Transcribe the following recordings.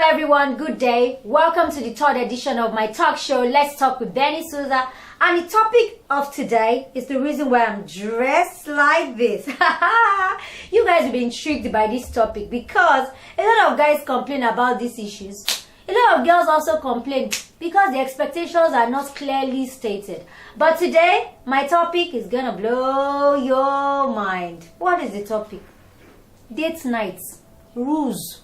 Everyone, good day. Welcome to the third edition of my talk show, Let's Talk with Benny Souza. And the topic of today is the reason why I'm dressed like this. You guys will be intrigued by this topic because a lot of guys complain about these issues. A lot of girls also complain because the expectations are not clearly stated. But today, my topic is gonna blow your mind. What is the topic? Date nights, rules,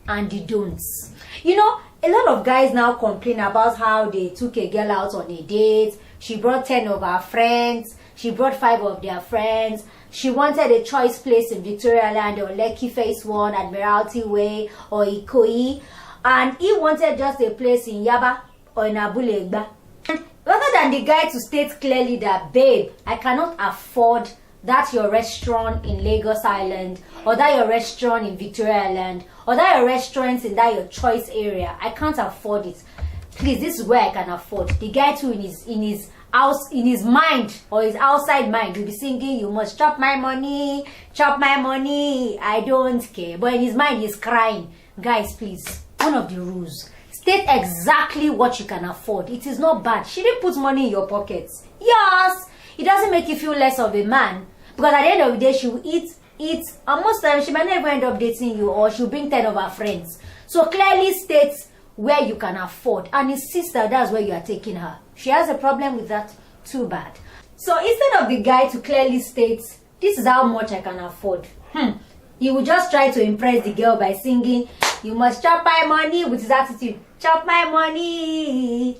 and the don'ts. You know, a lot of guys now complain about how they took a girl out on a date. She brought 10 of her friends. She brought 5 of their friends. She wanted a choice place in Victoria Land or Lekki Phase 1, Admiralty Way or Ikoyi. And he wanted just a place in Yaba or in Abulegba. And rather than the guy to state clearly that, babe, I cannot afford that your restaurant in Lagos Island, or that your restaurant in Victoria Land, or that your restaurant in that your choice area, I can't afford it. Please, this is where I can afford. The guy too in his house, in his mind or his outside mind will be singing, you must chop my money, I don't care. But in his mind he's crying. Guys, please, one of the rules, state exactly what you can afford. It is not bad. She didn't put money in your pockets. Yes, it doesn't make you feel less of a man, because at the end of the day she will eat, and most times she might never end up dating you, or she'll bring 10 of her friends. So clearly states where you can afford, and insist that that's where you are taking her. She has a problem with that, too bad. So instead of the guy to clearly state, this is how much I can afford, he will just try to impress the girl by singing, you must chop my money, with his attitude. Chop my money,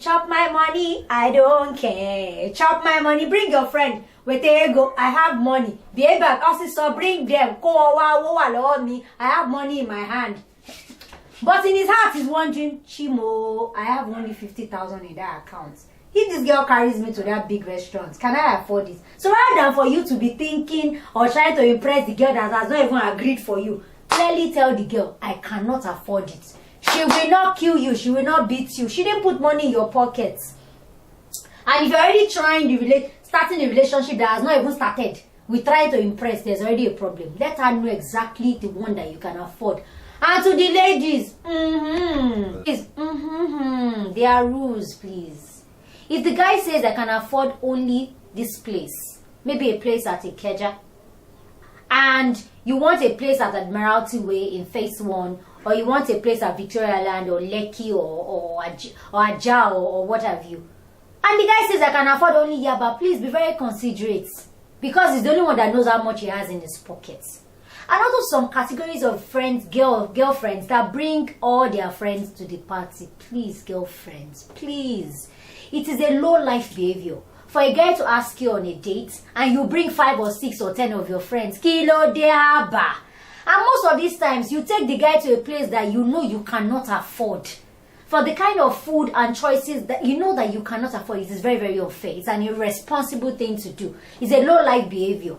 I don't care. Chop my money, bring your friend. Wait, there you go, I have money. Baby, also bring them. I have money in my hand. But in his heart, he's wondering, Chimo, I have only 50,000 in that account. If this girl carries me to that big restaurant, can I afford it? So rather than for you to be thinking or trying to impress the girl that has not even agreed for you, clearly tell the girl, I cannot afford it. She will not kill you. She will not beat you. She didn't put money in your pockets. And if you're already starting the relationship that has not even started, we try to impress, there's already a problem. Let her know exactly the one that you can afford. And to the ladies, there are rules, please. If the guy says I can afford only this place, maybe a place at Ikeja, and you want a place at Admiralty Way in Phase 1, or you want a place at Victoria Land or Lekki or Ajah or what have you, and the guy says I can afford only Yaba, please be very considerate, because he's the only one that knows how much he has in his pockets. And also some categories of friends, girlfriends that bring all their friends to the party. Please, girlfriends, please. It is a low life behavior for a guy to ask you on a date and you bring 5 or 6 or 10 of your friends. Kilo de haba. And most of these times, you take the guy to a place that you know you cannot afford. For the kind of food and choices that you know that you cannot afford, it is very, very unfair. It's an irresponsible thing to do. It's a low life behavior.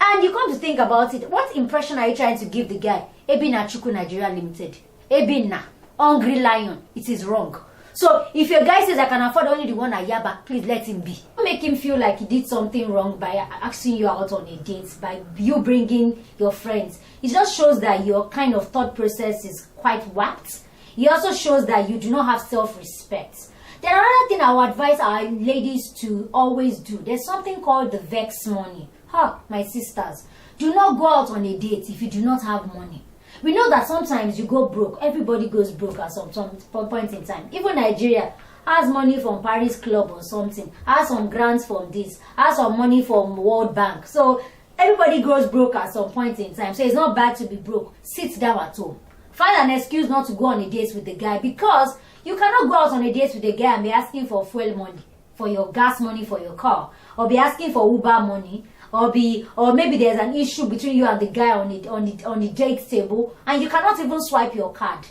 And you come to think about it, what impression are you trying to give the guy? Ebina Chuku Nigeria Limited. Ebina, Hungry Lion. It is wrong. So if your guy says I can afford only the one at Yaba, please let him be. Don't make him feel like he did something wrong by asking you out on a date, by you bringing your friends. It just shows that your kind of thought process is quite whacked. It also shows that you do not have self-respect. Then another thing I would advise our ladies to always do, there's something called the vex money. My sisters, do not go out on a date if you do not have money. We know that sometimes you go broke. Everybody goes broke at some point in time. Even Nigeria has money from Paris Club or something, has some grants from this, has some money from World Bank. So everybody goes broke at some point in time. So it's not bad to be broke. Sit down at home. Find an excuse not to go on a date with the guy, because you cannot go out on a date with the guy and be asking for fuel money, for your gas money for your car, or be asking for Uber money, or maybe there's an issue between you and the guy on the date table and you cannot even swipe your card,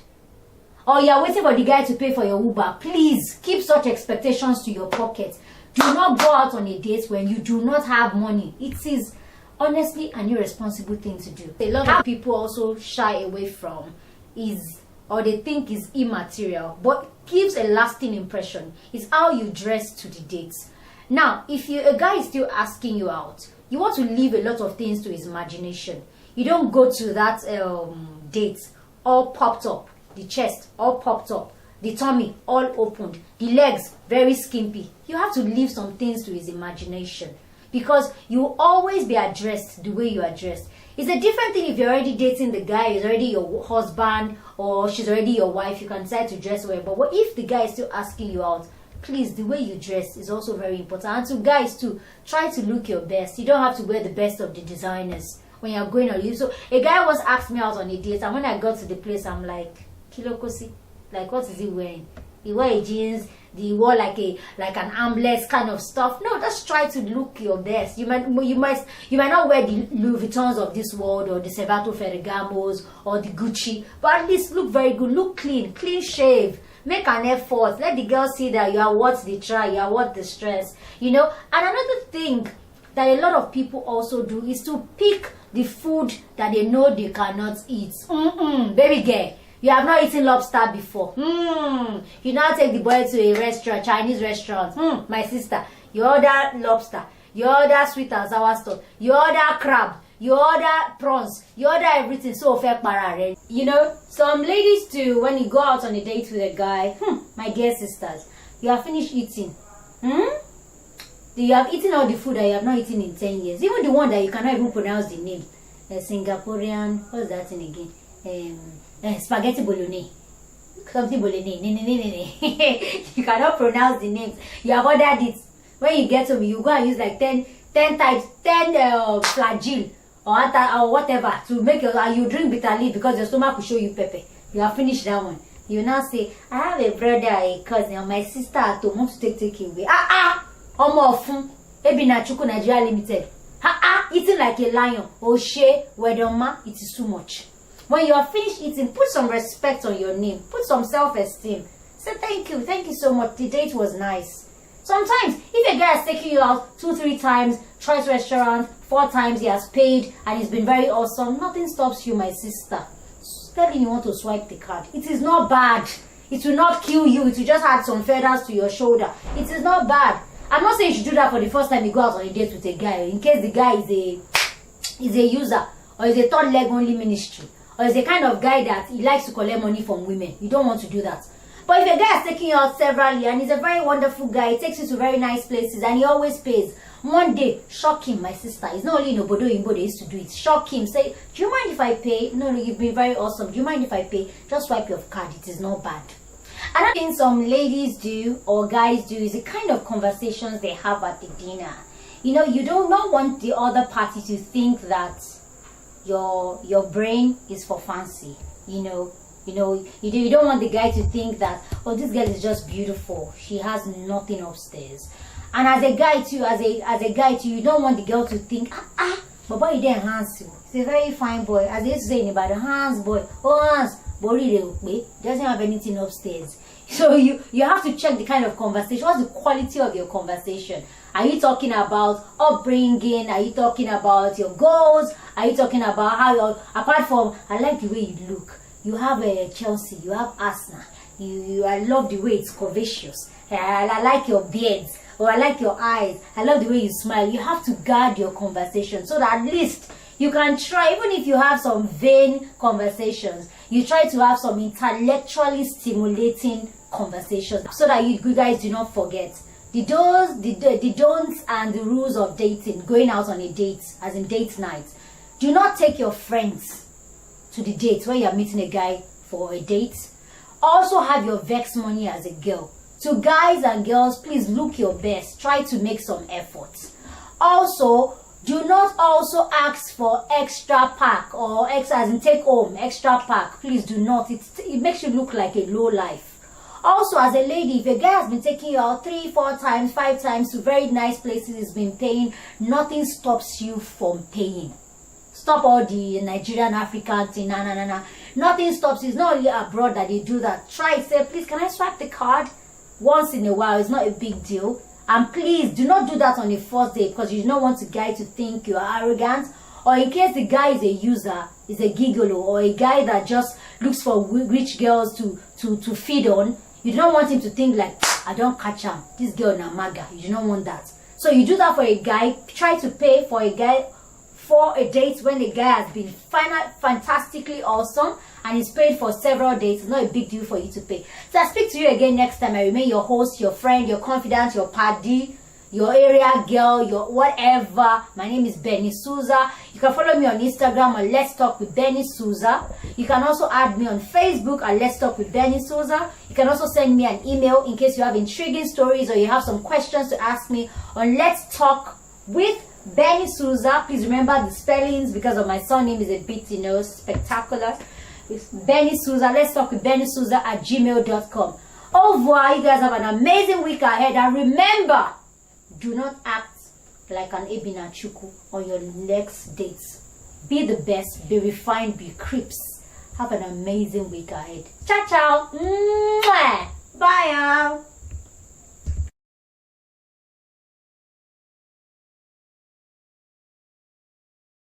or you're waiting for the guy to pay for your Uber. Please keep such expectations to your pocket. Do not go out on a date when you do not have money. It is honestly an irresponsible thing to do. A lot of people also shy away from or they think is immaterial, but gives a lasting impression, is how you dress to the dates. Now, if a guy is still asking you out, you want to leave a lot of things to his imagination. You don't go to that date all popped up the chest all popped up, the tummy all opened, the legs very skimpy. You have to leave some things to his imagination, because you will always be addressed the way you are dressed. It's a different thing if you're already dating the guy, is already your husband, or she's already your wife. You can decide to dress well. But what if the guy is still asking you out? Please, the way you dress is also very important. And to guys too, try to look your best. You don't have to wear the best of the designers when you're going on you. So a guy once asked me out on a date, and when I got to the place, I'm like, Kilokosi, like what is he wearing? He wear jeans, he wore like an armless kind of stuff. No, just try to look your best. You might not wear the Louis Vuittons of this world, or the Cervato Ferragamos, or the Gucci, but at least look very good, look clean shave. Make an effort. Let the girls see that you are worth the try, you are worth the stress. You know. And another thing that a lot of people also do is to pick the food that they know they cannot eat. Baby girl, you have not eaten lobster before. You now take the boy to a restaurant, Chinese restaurant. My sister, you order lobster, you order sweet and sour stuff, you order crab, you order prawns, you order everything. So fair para. You know, some ladies too, when you go out on a date with a guy, my dear sisters, you have finished eating. You have eaten all the food that you have not eaten in 10 years. Even the one that you cannot even pronounce the name. Singaporean, what's that thing again? Spaghetti bolognese. Something bolognese. You cannot pronounce the names. You have ordered it. When you get home, you go and use like 10 types, 10 flagyl or whatever to make your, and you drink bitter leaf because your stomach will show you pepper. You have finished that one. You now say, I have a brother, a cousin, or my sister at home wants to take away. Omo Ebi na Chuku Nigeria Limited. Eating like a lion. Oshe, Wedoma, it is too much. When you are finished eating, put some respect on your name. Put some self-esteem. Say thank you so much. The date was nice. Sometimes, if a guy is taking you out 2-3 times, choice restaurant, 4 times he has paid and he's been very awesome, nothing stops you, my sister. Tell him you want to swipe the card. It is not bad. It will not kill you. It will just add some feathers to your shoulder. It is not bad. I'm not saying you should do that for the first time you go out on a date with a guy, in case the guy is a user, or is a third leg only ministry, or is a kind of guy that he likes to collect money from women. You don't want to do that. But if a guy is taking you out severally and he's a very wonderful guy, he takes you to very nice places and he always pays, one day, shock him, my sister. It's not only in Obodo Imbo they used to do it. Shock him. Say, do you mind if I pay? No, you've been very awesome. Do you mind if I pay? Just swipe your card. It is not bad. Another thing some ladies do or guys do is the kind of conversations they have at the dinner. You know, you do not want the other party to think that your brain is for fancy. You don't want the guy to think that, oh, this girl is just beautiful. She has nothing upstairs. And as a guy too, you don't want the girl to think, but boy, he didn't handsome. He's a very fine boy. As they used to say about the hands boy, doesn't have anything upstairs. So you have to check the kind of conversation. What's the quality of your conversation? Are you talking about upbringing? Are you talking about your goals? Are you talking about how apart from, I like the way you look. You have a Chelsea, you have Arsenal. I love the way it's curvaceous. I like your beards, or I like your eyes. I love the way you smile. You have to guard your conversation so that at least you can try, even if you have some vain conversations, you try to have some intellectually stimulating conversations so that you guys do not forget the don'ts and the rules of dating, going out on a date, as in date night. Do not take your friends to the date when you're meeting a guy for a date. Also have your vex money as a girl. So guys and girls, please look your best. Try to make some efforts. Also, do not also ask for extra pack or as in take home extra pack. Please do not. It makes you look like a low life. Also, as a lady, if a guy has been taking you out 3, 4 times, 5 times to very nice places, he's been paying, nothing stops you from paying. Stop all the Nigerian African thing. Nah. Nothing stops you. It's not only abroad that they do that. Try it. Say, please, can I swipe the card? Once in a while. It's not a big deal. And please do not do that on the first day, because you don't want the guy to think you are arrogant, or in case the guy is a user, is a gigolo, or a guy that just looks for rich girls to feed on. You don't want him to think like, I don't catch him, this girl na maga. You do not want that. So you do that for a guy. Try to pay for a guy for a date when the guy has been fantastically awesome and is paid for several dates. It's not a big deal for you to pay. So I'll speak to you again next time. I remain your host, your friend, your confidant, your paddy, your area girl, your whatever. My name is Benny Souza. You can follow me on Instagram on Let's Talk with Benny Souza. You can also add me on Facebook at Let's Talk with Benny Souza. You can also send me an email in case you have intriguing stories or you have some questions to ask me on Let's Talk with Benny Souza. Please remember the spellings because of my surname is a bit, spectacular. It's Benny Souza. Let's Talk with Benny Souza at gmail.com. Au revoir. You guys have an amazing week ahead. And remember, do not act like an Ebina Chuku on your next dates. Be the best, be refined, be creeps. Have an amazing week ahead. Ciao, ciao. Mwah. Bye, y'all.